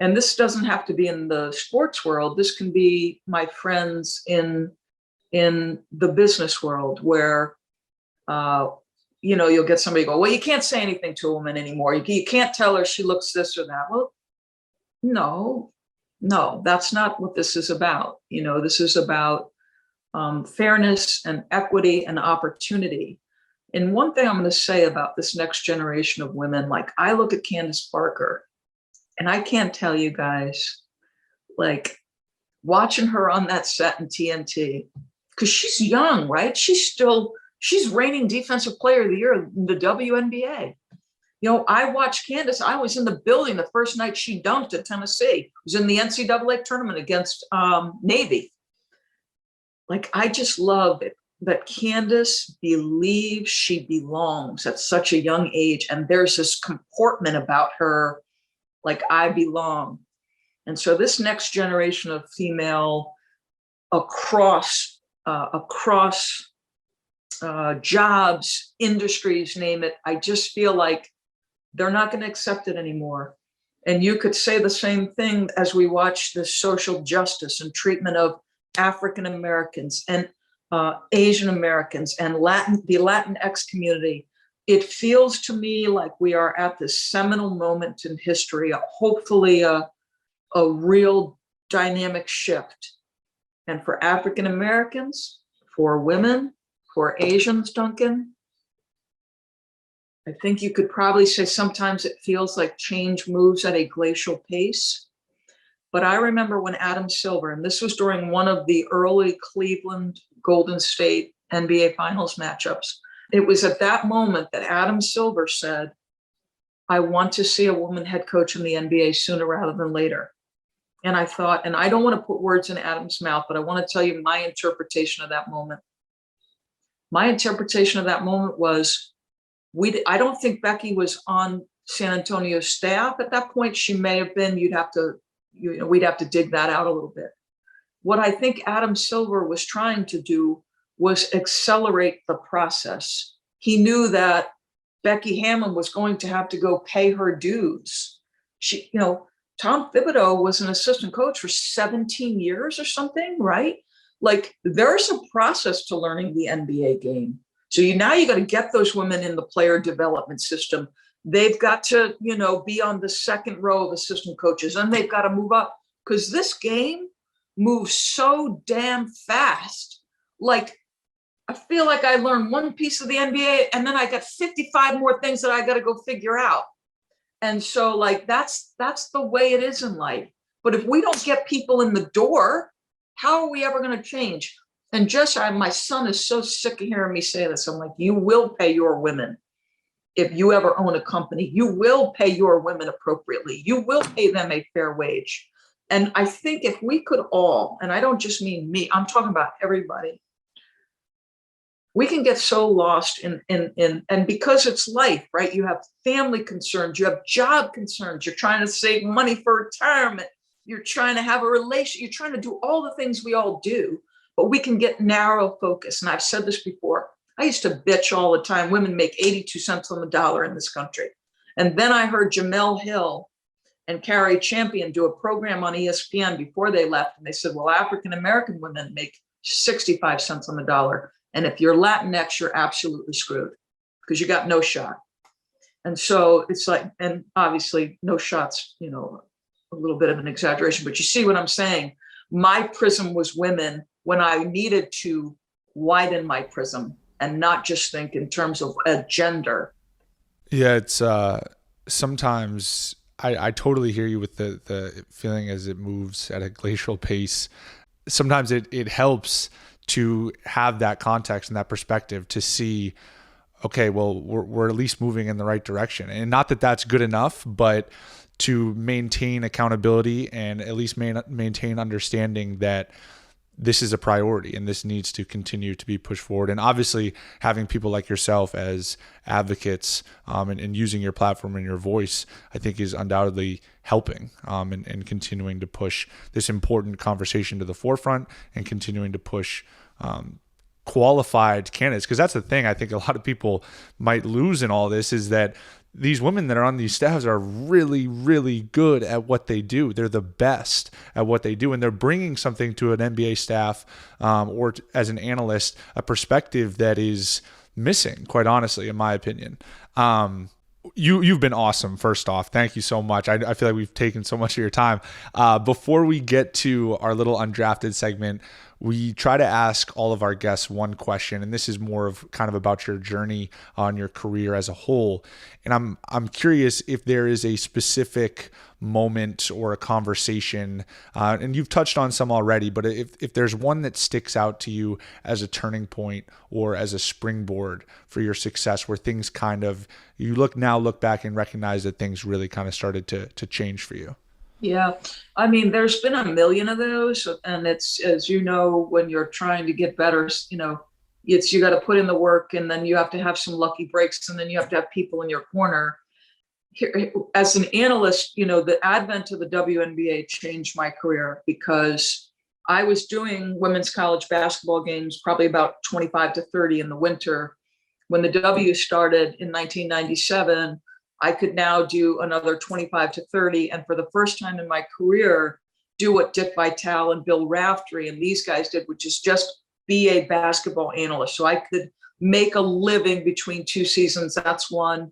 And this doesn't have to be in the sports world. This can be my friends in the business world where, you'll get somebody go, well, you can't say anything to a woman anymore. You can't tell her she looks this or that. Well, no, that's not what this is about. This is about fairness and equity and opportunity. And one thing I'm going to say about this next generation of women, like I look at Candace Parker, and I can't tell you guys, like watching her on that set in TNT, because she's young, right? She's reigning defensive player of the year in the WNBA. I watched Candace. I was in the building the first night she dunked at Tennessee. It was in the NCAA tournament against Navy. Like, I just love it that Candace believes she belongs at such a young age. And there's this comportment about her, like, I belong. And so this next generation of female across jobs, industries, name it, I just feel like they're not going to accept it anymore. And you could say the same thing as we watch the social justice and treatment of African Americans and Asian Americans and the Latinx community. It feels to me like we are at this seminal moment in history, hopefully a real dynamic shift. And for African Americans, for women, for Asians, Duncan, I think you could probably say sometimes it feels like change moves at a glacial pace. But I remember when Adam Silver, and this was during one of the early Cleveland Golden State NBA Finals matchups, it was at that moment that Adam Silver said, I want to see a woman head coach in the NBA sooner rather than later. And I thought, and I don't want to put words in Adam's mouth, but I want to tell you my interpretation of that moment. My interpretation of that moment was, I don't think Becky was on San Antonio's staff at that point. She may have been. We'd have to dig that out a little bit. What I think Adam Silver was trying to do was accelerate the process. He knew that Becky Hammon was going to have to go pay her dues. Tom Thibodeau was an assistant coach for 17 years or something, right? Like, there's a process to learning the NBA game. So now you got to get those women in the player development system. They've got to, be on the second row of assistant coaches, and they've got to move up because this game moves so damn fast. Like, I feel like I learned one piece of the NBA and then I got 55 more things that I got to go figure out. And so, like, that's the way it is in life. But if we don't get people in the door, how are we ever going to change? And my son is so sick of hearing me say this. I'm like, you will pay your women. If you ever own a company, you will pay your women appropriately. You will pay them a fair wage. And I think if we could all, and I don't just mean me, I'm talking about everybody, we can get so lost in and because it's life, right? You have family concerns, you have job concerns, you're trying to save money for retirement, you're trying to have a relation, you're trying to do all the things we all do, but we can get narrow focus. And I've said this before, I used to bitch all the time, women make 82 cents on the dollar in this country. And then I heard Jamel Hill and Carrie Champion do a program on ESPN before they left. And they said, well, African-American women make 65 cents on the dollar. And if you're Latinx, you're absolutely screwed because you got no shot. And so it's like, and obviously no shots, a little bit of an exaggeration, but you see what I'm saying? My prism was women when I needed to widen my prism and not just think in terms of a gender. Yeah, it's sometimes I totally hear you with the feeling as it moves at a glacial pace. Sometimes it helps to have that context and that perspective to see, okay, well, we're at least moving in the right direction. And not that that's good enough, but to maintain accountability and at least maintain understanding that this is a priority and this needs to continue to be pushed forward. And obviously having people like yourself as advocates and using your platform and your voice, I think is undoubtedly helping and continuing to push this important conversation to the forefront and continuing to push qualified candidates. Because that's the thing I think a lot of people might lose in all this is that these women that are on these staffs are really, really good at what they do. They're the best at what they do, and they're bringing something to an NBA staff or as an analyst, a perspective that is missing, quite honestly, in my opinion. You've been awesome, first off. Thank you so much. I feel like we've taken so much of your time. Before we get to our little undrafted segment, we try to ask all of our guests one question, and this is more of kind of about your journey on your career as a whole. And I'm curious if there is a specific moment or a conversation, and you've touched on some already, but if there's one that sticks out to you as a turning point or as a springboard for your success, where things kind of, you look back and recognize that things really kind of started to change for you. Yeah. I mean, there's been a million of those. And it's, as you know, when you're trying to get better, you got to put in the work, and then you have to have some lucky breaks, and then you have to have people in your corner. Here, as an analyst, the advent of the WNBA changed my career, because I was doing women's college basketball games probably about 25 to 30 in the winter. When the W started in 1997, I could now do another 25 to 30. And for the first time in my career, do what Dick Vitale and Bill Raftery and these guys did, which is just be a basketball analyst. So I could make a living between two seasons. That's one.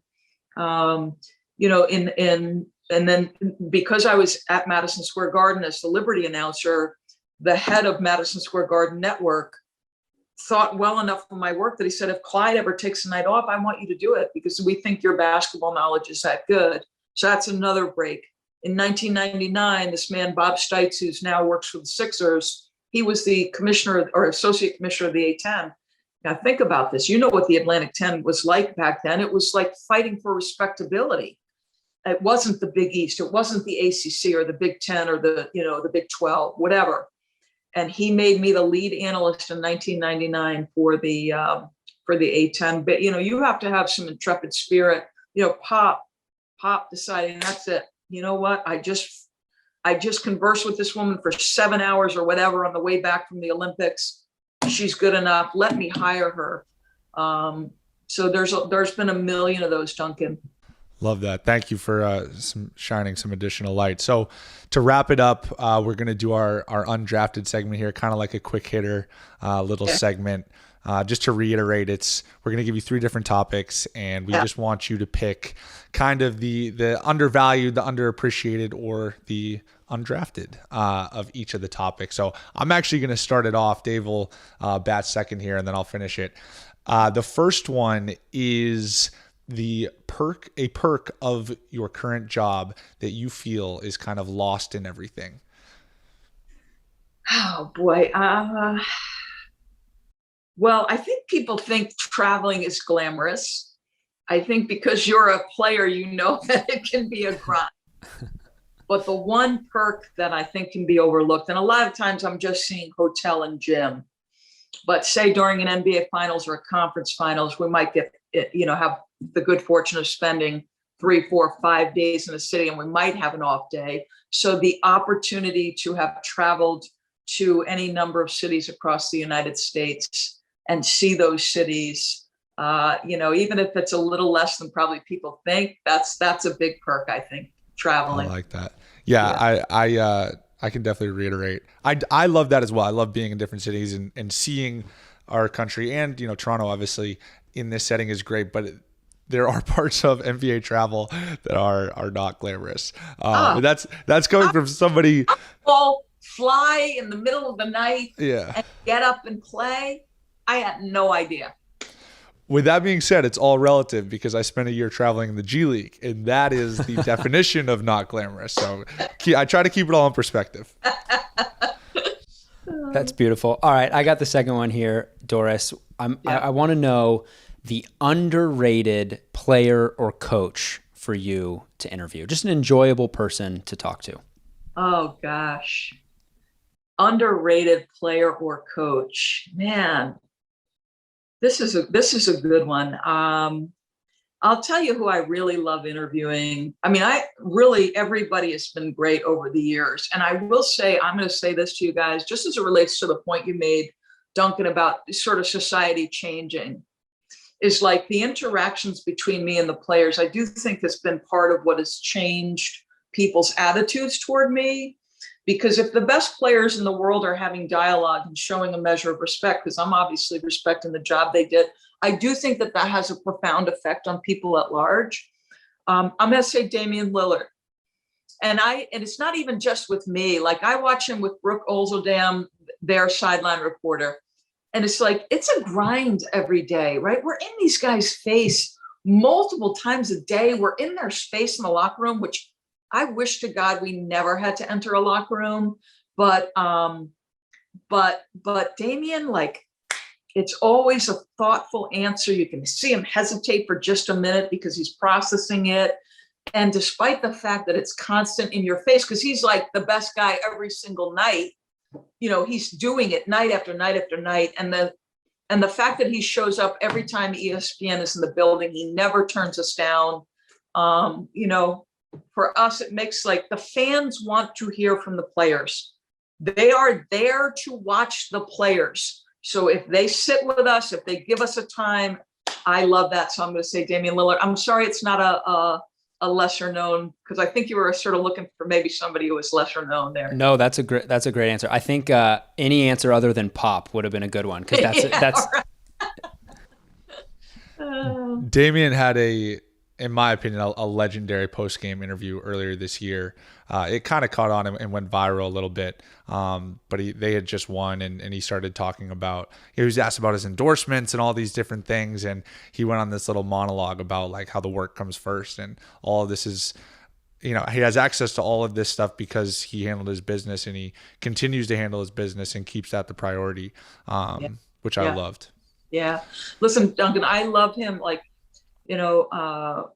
And then because I was at Madison Square Garden as the Liberty announcer, the head of Madison Square Garden Network thought well enough of my work that he said, if Clyde ever takes a night off, I want you to do it, because we think your basketball knowledge is that good. So that's another break. In 1999, this man, Bob Stites, who's now works for the Sixers, he was the commissioner or associate commissioner of the A-10. Now think about this. You know what the Atlantic 10 was like back then. It was like fighting for respectability. It wasn't the Big East. It wasn't the ACC or the Big 10 or the Big 12, whatever. And he made me the lead analyst in 1999 for the A-10. But you have to have some intrepid spirit. Pop deciding that's it. You know what? I just conversed with this woman for 7 hours or whatever on the way back from the Olympics. She's good enough. Let me hire her. So there's been a million of those, Duncan. Love that. Thank you for shining some additional light. So to wrap it up, we're going to do our undrafted segment here, kind of like a quick hitter little segment. Just to reiterate, we're going to give you 3 different topics, and we just want you to pick kind of the undervalued, the underappreciated, or the undrafted of each of the topics. So I'm actually going to start it off. Dave will bat second here, and then I'll finish it. The first one is a perk of your current job that you feel is kind of lost in everything. Oh boy. Well, I think people think traveling is glamorous. I think because you're a player, that it can be a grind. But the one perk that I think can be overlooked, and a lot of times I'm just seeing hotel and gym, but say during an NBA Finals or a conference finals, we might have the good fortune of spending 3, 4, 5 days in a city, and we might have an off day. So the opportunity to have traveled to any number of cities across the United States and see those cities, even if it's a little less than probably people think, that's a big perk, I think, traveling. I like that. Yeah. I can definitely reiterate. I love that as well. I love being in different cities and seeing our country, and, Toronto obviously in this setting is great, but there are parts of NBA travel that are not glamorous. That's coming from somebody. Well, fly in the middle of the night and get up and play. I had no idea. With that being said, it's all relative, because I spent a year traveling in the G League, and that is the definition of not glamorous. So I try to keep it all in perspective. That's beautiful. All right, I got the second one here, Doris. I want to know the underrated player or coach for you to interview. Just an enjoyable person to talk to. Oh, gosh. Underrated player or coach. Man. This is a good one. I'll tell you who I really love interviewing. I mean, everybody has been great over the years. And I will say, I'm going to say this to you guys, just as it relates to the point you made, Duncan, about sort of society changing. is like the interactions between me and the players. I do think has been part of what has changed people's attitudes toward me. Because if the best players in the world are having dialogue and showing a measure of respect, because I'm obviously respecting the job they did, I do think that that has a profound effect on people at large. I'm going to say Damian LIllard. And it's not even just with me. Like I watch him with Brooke Olzerdam, their sideline reporter. And it's like, it's a grind every day, right? We're in these guys' face multiple times a day. We're in their space in the locker room, which I wish to God we never had to enter a locker room. But Damian, like, it's always a thoughtful answer. You can see him hesitate for just a minute because he's processing it. And despite the fact that it's constant in your face, because he's like the best guy every single night, you know, he's doing it night after night after night. And the fact that he shows up every time ESPN is in the building, he never turns us down. You know, for us, it makes like the fans want to hear from the players. They are there to watch the players. So if they sit with us, if they give us a time, I love that. So I'm going to say Damian LIllard. I'm sorry it's not a lesser known, because I think you were sort of looking for maybe somebody who was lesser known there. No, that's a great answer. I think any answer other than Pop would have been a good one, because that's right. Damian had in my opinion, a legendary post-game interview earlier this year. It kind of caught on and went viral a little bit, but they had just won, and he started talking about, he was asked about his endorsements and all these different things, and he went on this little monologue about like how the work comes first, and all of this is, you know, he has access to all of this stuff because he handled his business, and he continues to handle his business and keeps that the priority, which I loved. Yeah. Listen, Duncan, I love him. Like, you know,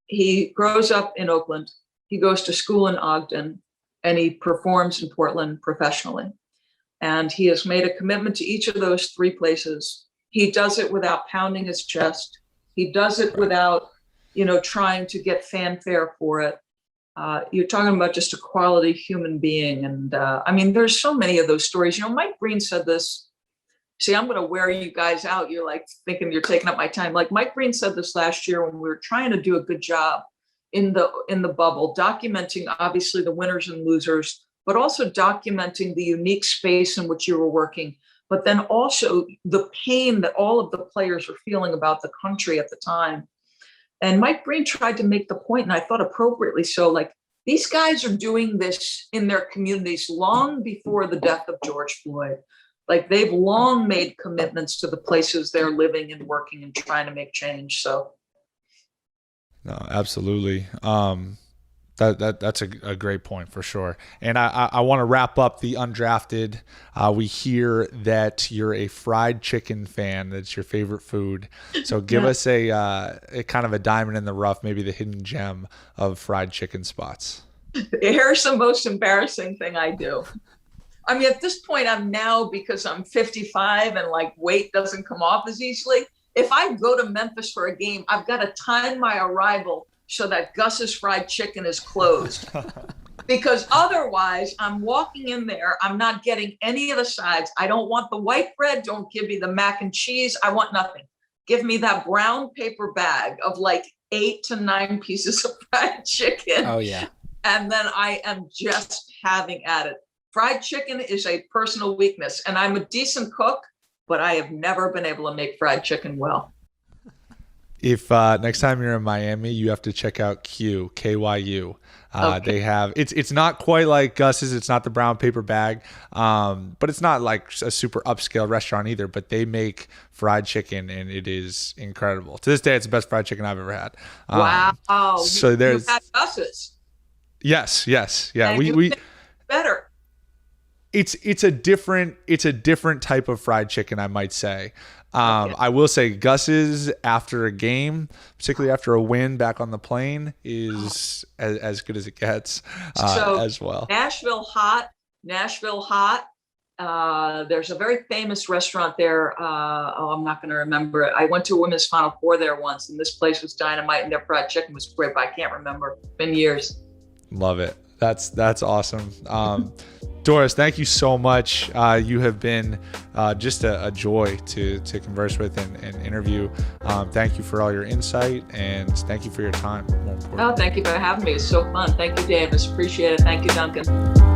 he grows up in Oakland, he goes to school in Ogden, and he performs in Portland professionally. And he has made a commitment to each of those three places. He does it without pounding his chest. He does it without, you know, trying to get fanfare for it. You're talking about just a quality human being. And I mean, there's so many of those stories. You know, Mike Breen said this. See, I'm going to wear you guys out. You're like thinking you're taking up my time. Like Mike Breen said this last year when we were trying to do a good job in the bubble, documenting obviously the winners and losers, but also documenting the unique space in which you were working, but then also the pain that all of the players were feeling about the country at the time. And Mike Breen tried to make the point, and I thought appropriately so, like, these guys are doing this in their communities long before the death of George Floyd. Like, they've long made commitments to the places they're living and working and trying to make change. So, no, absolutely. That's a great point for sure. And I want to wrap up the undrafted. We hear that you're a fried chicken fan. That's your favorite food. So give us a kind of a diamond in the rough, maybe the hidden gem of fried chicken spots. here's the most embarrassing thing I do. I mean, at this point, I'm now, because I'm 55 and like weight doesn't come off as easily. If I go to Memphis for a game, I've got to time my arrival so that Gus's Fried Chicken is closed. Because otherwise, I'm walking in there, I'm not getting any of the sides. I don't want the white bread. Don't give me the mac and cheese. I want nothing. Give me that brown paper bag of like 8 to 9 pieces of fried chicken. Oh, yeah. And then I am just having at it. Fried chicken is a personal weakness, and I'm a decent cook, but I have never been able to make fried chicken well. If next time you're in Miami, you have to check out KYU. Okay. They have, it's not quite like Gus's. It's not the brown paper bag, but it's not like a super upscale restaurant either. But they make fried chicken, and it is incredible. To this day, it's the best fried chicken I've ever had. Wow! So there's you had Gus's. Yes, yeah. And we better. It's a different type of fried chicken, I might say. Okay. I will say Gus's after a game, particularly after a win back on the plane, is as good as it gets as well. Nashville hot. There's a very famous restaurant there. I'm not going to remember it. I went to a women's Final Four there once, and this place was dynamite, and their fried chicken was great, but I can't remember. It's been years. Love it. That's awesome. Doris, thank you so much. You have been just a joy to converse with and interview. Thank you for all your insight, and thank you for your time. More importantly. Oh, thank you for having me. It's so fun. Thank you, Davis. Appreciate it. Thank you, Duncan.